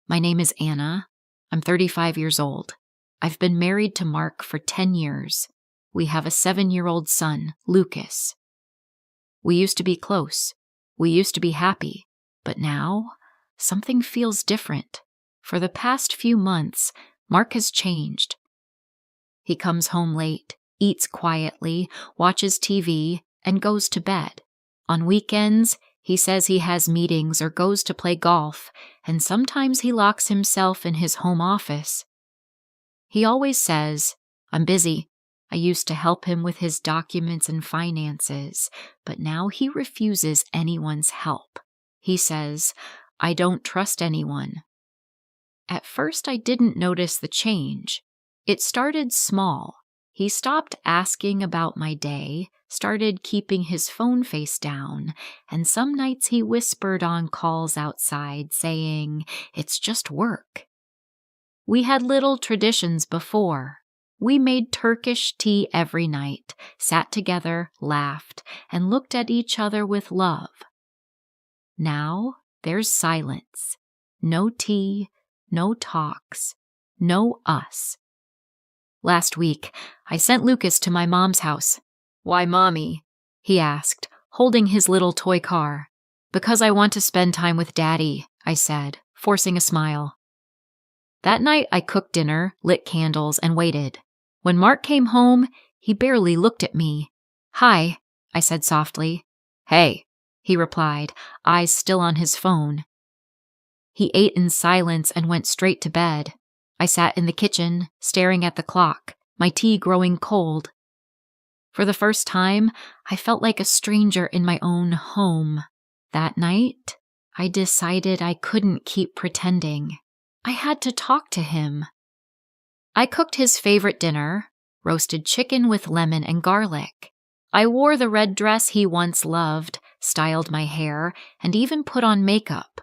My name is Anna. I'm 35 years old. I've been married to Mark for 10 years. We have a 7-year-old son, Lucas. We used to be close. We used to be happy. But now, something feels different. For the past few months, Mark has changed. He comes home late, eats quietly, watches TV, and goes to bed. On weekends, he says he has meetings or goes to play golf, and sometimes he locks himself in his home office. He always says, "I'm busy." I used to help him with his documents and finances, but now he refuses anyone's help. He says, "I don't trust anyone." At first, I didn't notice the change. It started small. He stopped asking about my day, started keeping his phone face down, and some nights he whispered on calls outside, saying, "It's just work." We had little traditions before. We made Turkish tea every night, sat together, laughed, and looked at each other with love. Now there's silence. No tea, no talks, no us. Last week, I sent Lucas to my mom's house. "Why, Mommy?" he asked, holding his little toy car. "Because I want to spend time with Daddy," I said, forcing a smile. That night, I cooked dinner, lit candles, and waited. When Mark came home, he barely looked at me. "Hi," I said softly. "Hey," he replied, eyes still on his phone. He ate in silence and went straight to bed. I sat in the kitchen, staring at the clock, my tea growing cold. For the first time, I felt like a stranger in my own home. That night, I decided I couldn't keep pretending. I had to talk to him. I cooked his favorite dinner, roasted chicken with lemon and garlic. I wore the red dress he once loved, styled my hair, and even put on makeup.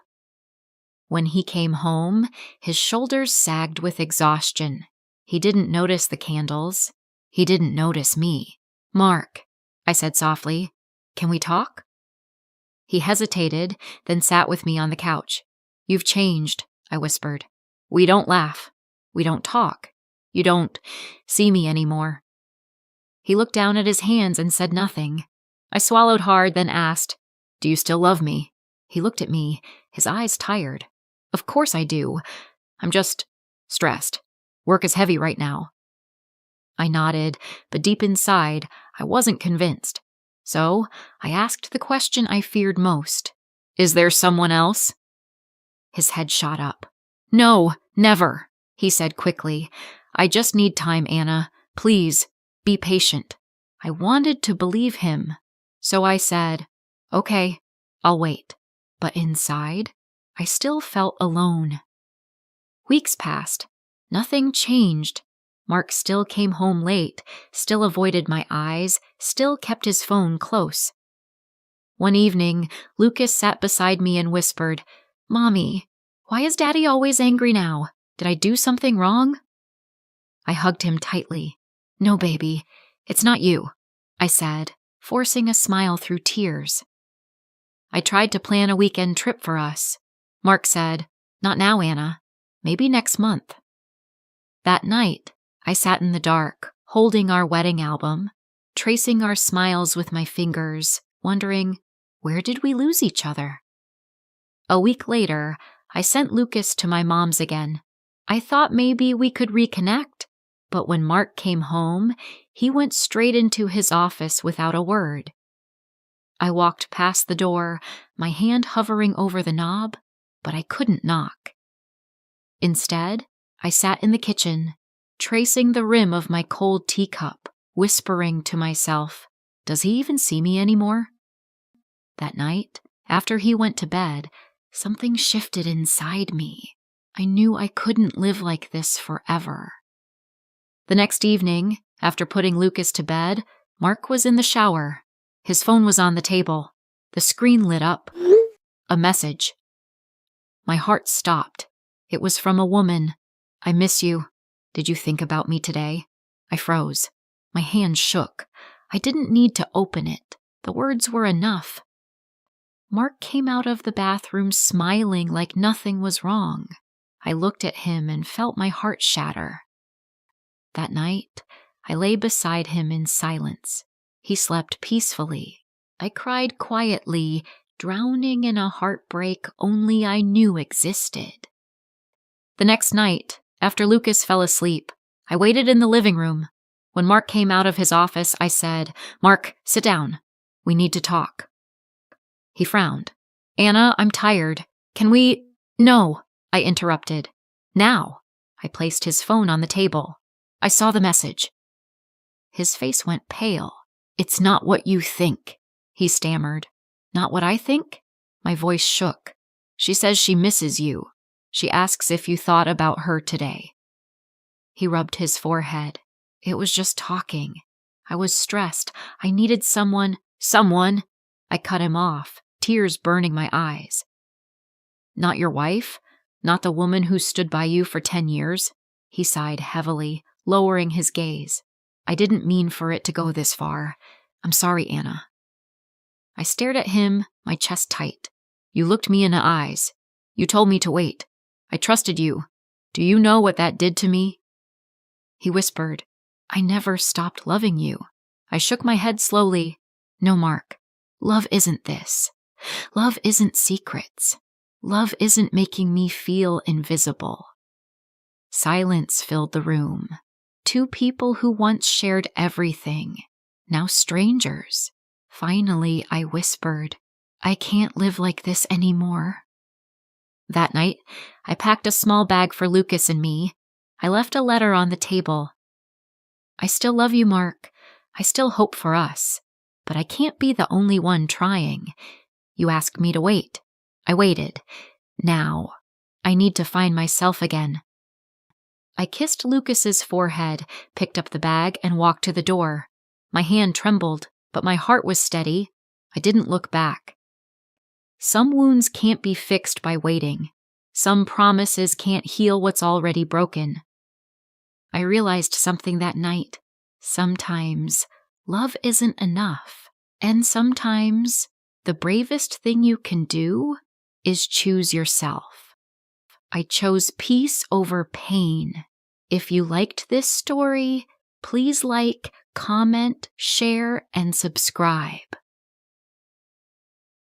When he came home, his shoulders sagged with exhaustion. He didn't notice the candles. He didn't notice me. "Mark," I said softly, "can we talk?" He hesitated, then sat with me on the couch. "You've changed," I whispered. "We don't laugh. We don't talk. You don't see me anymore." He looked down at his hands and said nothing. I swallowed hard, then asked, "Do you still love me?" He looked at me, his eyes tired. "Of course I do. I'm just stressed. Work is heavy right now." I nodded, but deep inside, I wasn't convinced. So I asked the question I feared most. "Is there someone else?" His head shot up. "No, never," he said quickly. "I just need time, Anna. Please, be patient." I wanted to believe him. So I said, "Okay, I'll wait." But inside, I still felt alone. Weeks passed. Nothing changed. Mark still came home late, still avoided my eyes, still kept his phone close. One evening, Lucas sat beside me and whispered, "Mommy, why is Daddy always angry now? Did I do something wrong?" I hugged him tightly. "No, baby, it's not you," I said, forcing a smile through tears. I tried to plan a weekend trip for us. Mark said, "Not now, Anna. Maybe next month." That night, I sat in the dark, holding our wedding album, tracing our smiles with my fingers, wondering, where did we lose each other? A week later, I sent Lucas to my mom's again. I thought maybe we could reconnect, but when Mark came home, he went straight into his office without a word. I walked past the door, my hand hovering over the knob, but I couldn't knock. Instead, I sat in the kitchen, tracing the rim of my cold teacup, whispering to myself, "Does he even see me anymore?" That night, after he went to bed, something shifted inside me. I knew I couldn't live like this forever. The next evening, after putting Lucas to bed, Mark was in the shower. His phone was on the table. The screen lit up. A message. My heart stopped. It was from a woman. "I miss you. Did you think about me today?" I froze. My hand shook. I didn't need to open it. The words were enough. Mark came out of the bathroom smiling like nothing was wrong. I looked at him and felt my heart shatter. That night, I lay beside him in silence. He slept peacefully. I cried quietly, drowning in a heartbreak only I knew existed. The next night, after Lucas fell asleep, I waited in the living room. When Mark came out of his office, I said, "Mark, sit down. We need to talk." He frowned. "Anna, I'm tired. Can we—" "No," I interrupted. "Now." I placed his phone on the table. "I saw the message." His face went pale. "It's not what you think," he stammered. "Not what I think?" My voice shook. "She says she misses you. She asks if you thought about her today." He rubbed his forehead. "It was just talking. I was stressed. I needed someone." "Someone!" I cut him off, tears burning my eyes. "Not your wife? Not the woman who stood by you for 10 years? He sighed heavily, lowering his gaze. "I didn't mean for it to go this far. I'm sorry, Anna." I stared at him, my chest tight. "You looked me in the eyes. You told me to wait. I trusted you. Do you know what that did to me?" He whispered, "I never stopped loving you." I shook my head slowly. "No, Mark. Love isn't this. Love isn't secrets. Love isn't making me feel invisible." Silence filled the room. Two people who once shared everything, now strangers. Finally, I whispered, "I can't live like this anymore." That night, I packed a small bag for Lucas and me. I left a letter on the table. "I still love you, Mark. I still hope for us. But I can't be the only one trying. You asked me to wait. I waited. Now, I need to find myself again." I kissed Lucas's forehead, picked up the bag, and walked to the door. My hand trembled, but my heart was steady. I didn't look back. Some wounds can't be fixed by waiting. Some promises can't heal what's already broken. I realized something that night. Sometimes love isn't enough. And sometimes the bravest thing you can do is choose yourself. I chose peace over pain. If you liked this story, please like, comment, share, and subscribe.